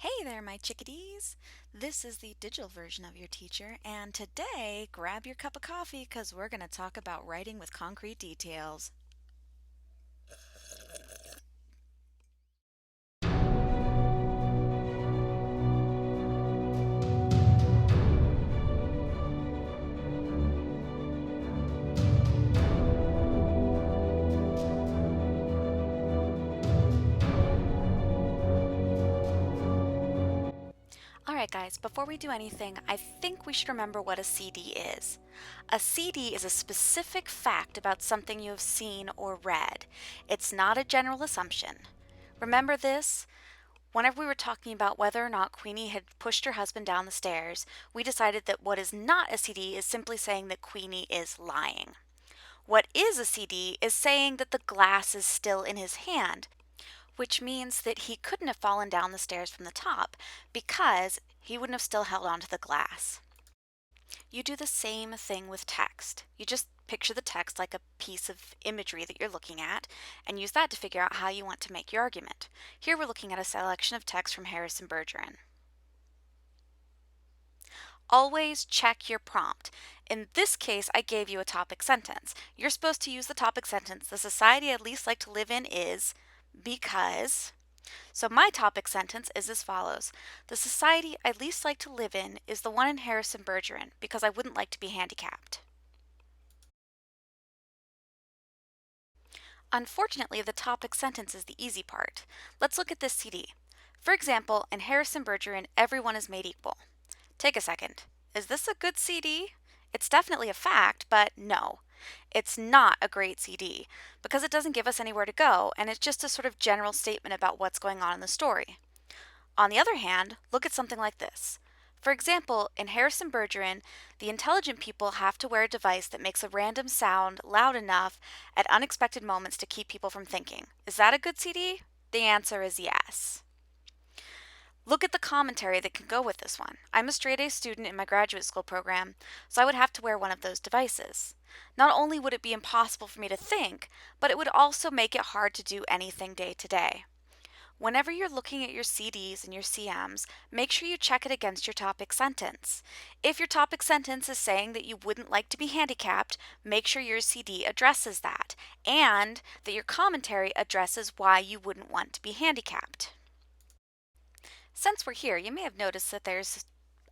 Hey there, my chickadees! This is the digital version of your teacher, and today, grab your cup of coffee because we're going to talk about writing with concrete details. Alright, guys, before we do anything, I think we should remember what a CD is. A CD is a specific fact about something you have seen or read. It's not a general assumption. Remember this? Whenever we were talking about whether or not Queenie had pushed her husband down the stairs, we decided that what is not a CD is simply saying that Queenie is lying. What is a CD is saying that the glass is still in his hand, which means that he couldn't have fallen down the stairs from the top because he wouldn't have still held onto the glass. You do the same thing with text. You just picture the text like a piece of imagery that you're looking at and use that to figure out how you want to make your argument. Here we're looking at a selection of text from Harrison Bergeron. Always check your prompt. In this case, I gave you a topic sentence. You're supposed to use the topic sentence. The society I'd least like to live in is because. So my topic sentence is as follows. The society I'd least like to live in is the one in Harrison Bergeron because I wouldn't like to be handicapped. Unfortunately, the topic sentence is the easy part. Let's look at this CD. For example, in Harrison Bergeron, everyone is made equal. Take a second. Is this a good CD? It's definitely a fact, but no. It's not a great CD because it doesn't give us anywhere to go and it's just a sort of general statement about what's going on in the story. On the other hand, look at something like this. For example, in Harrison Bergeron, the intelligent people have to wear a device that makes a random sound loud enough at unexpected moments to keep people from thinking. Is that a good CD? The answer is yes. Look at the commentary that can go with this one. I'm a straight A student in my graduate school program, so I would have to wear one of those devices. Not only would it be impossible for me to think, but it would also make it hard to do anything day to day. Whenever you're looking at your CDs and your CMs, make sure you check it against your topic sentence. If your topic sentence is saying that you wouldn't like to be handicapped, make sure your CD addresses that, and that your commentary addresses why you wouldn't want to be handicapped. Since we're here, you may have noticed that there's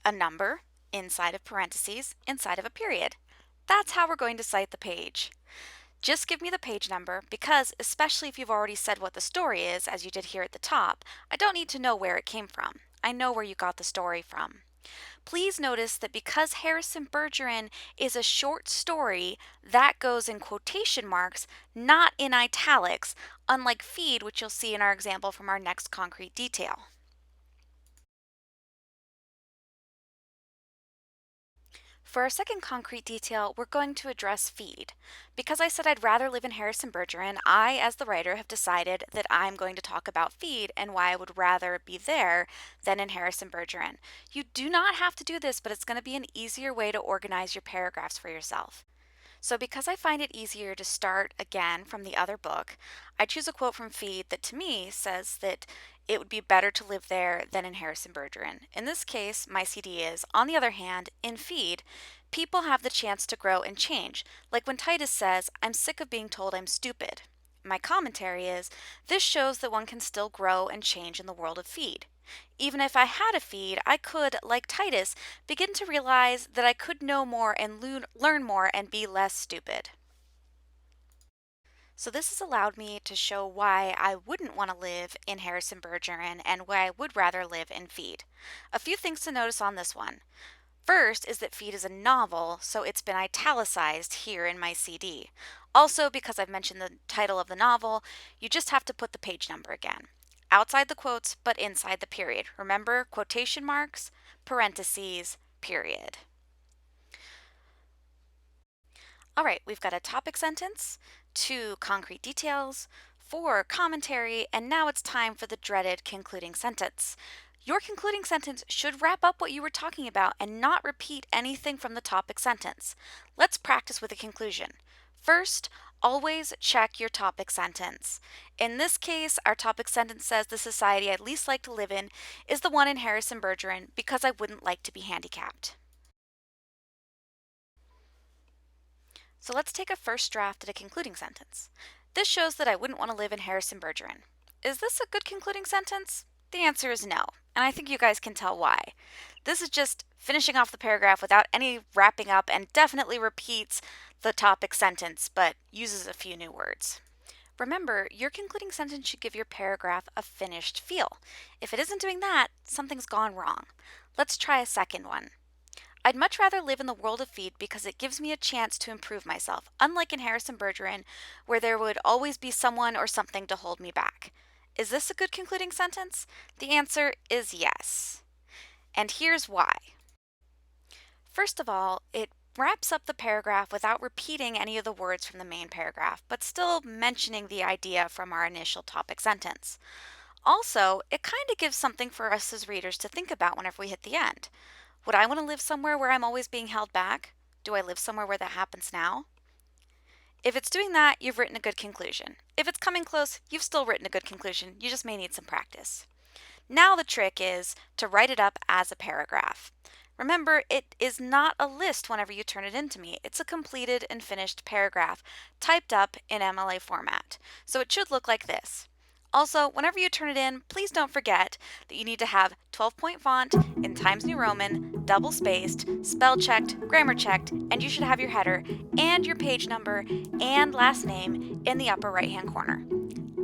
a number inside of parentheses inside of a period. That's how we're going to cite the page. Just give me the page number because, especially if you've already said what the story is, as you did here at the top, I don't need to know where it came from. I know where you got the story from. Please notice that because Harrison Bergeron is a short story, that goes in quotation marks, not in italics, unlike feed, which you'll see in our example from our next concrete detail. For our second concrete detail, we're going to address feed. Because I said I'd rather live in Harrison Bergeron, I, as the writer, have decided that I'm going to talk about feed and why I would rather be there than in Harrison Bergeron. You do not have to do this, but it's going to be an easier way to organize your paragraphs for yourself. So because I find it easier to start again from the other book, I choose a quote from Feed that to me says that it would be better to live there than in Harrison Bergeron. In this case, my CD is, on the other hand, in Feed, people have the chance to grow and change, like when Titus says, I'm sick of being told I'm stupid. My commentary is, this shows that one can still grow and change in the world of Feed. Even if I had a feed, I could, like Titus, begin to realize that I could know more and learn more and be less stupid. So this has allowed me to show why I wouldn't want to live in Harrison Bergeron and why I would rather live in Feed. A few things to notice on this one. First is that Feed is a novel, so it's been italicized here in my CD. Also, because I've mentioned the title of the novel, you just have to put the page number again. Outside the quotes, but inside the period. Remember, quotation marks, parentheses, period. All right, we've got a topic sentence, 2 concrete details, 4 commentary, and now it's time for the dreaded concluding sentence. Your concluding sentence should wrap up what you were talking about and not repeat anything from the topic sentence. Let's practice with a conclusion. First, always check your topic sentence. In this case, our topic sentence says the society I'd least like to live in is the one in Harrison Bergeron because I wouldn't like to be handicapped. So let's take a first draft at a concluding sentence. This shows that I wouldn't want to live in Harrison Bergeron. Is this a good concluding sentence? The answer is no, and I think you guys can tell why. This is just finishing off the paragraph without any wrapping up and definitely repeats the topic sentence, but uses a few new words. Remember, your concluding sentence should give your paragraph a finished feel. If it isn't doing that, something's gone wrong. Let's try a second one. I'd much rather live in the world of feed because it gives me a chance to improve myself, unlike in Harrison Bergeron, where there would always be someone or something to hold me back. Is this a good concluding sentence? The answer is yes. And here's why. First of all, it wraps up the paragraph without repeating any of the words from the main paragraph, but still mentioning the idea from our initial topic sentence. Also, it kind of gives something for us as readers to think about whenever we hit the end. Would I want to live somewhere where I'm always being held back? Do I live somewhere where that happens now? If it's doing that, you've written a good conclusion. If it's coming close, you've still written a good conclusion. You just may need some practice. Now the trick is to write it up as a paragraph. Remember, it is not a list whenever you turn it into me. It's a completed and finished paragraph typed up in MLA format. So it should look like this. Also, whenever you turn it in, please don't forget that you need to have 12-point font in Times New Roman, double spaced, spell checked, grammar checked, and you should have your header and your page number and last name in the upper right-hand corner.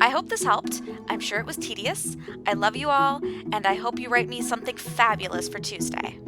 I hope this helped. I'm sure it was tedious. I love you all, and I hope you write me something fabulous for Tuesday.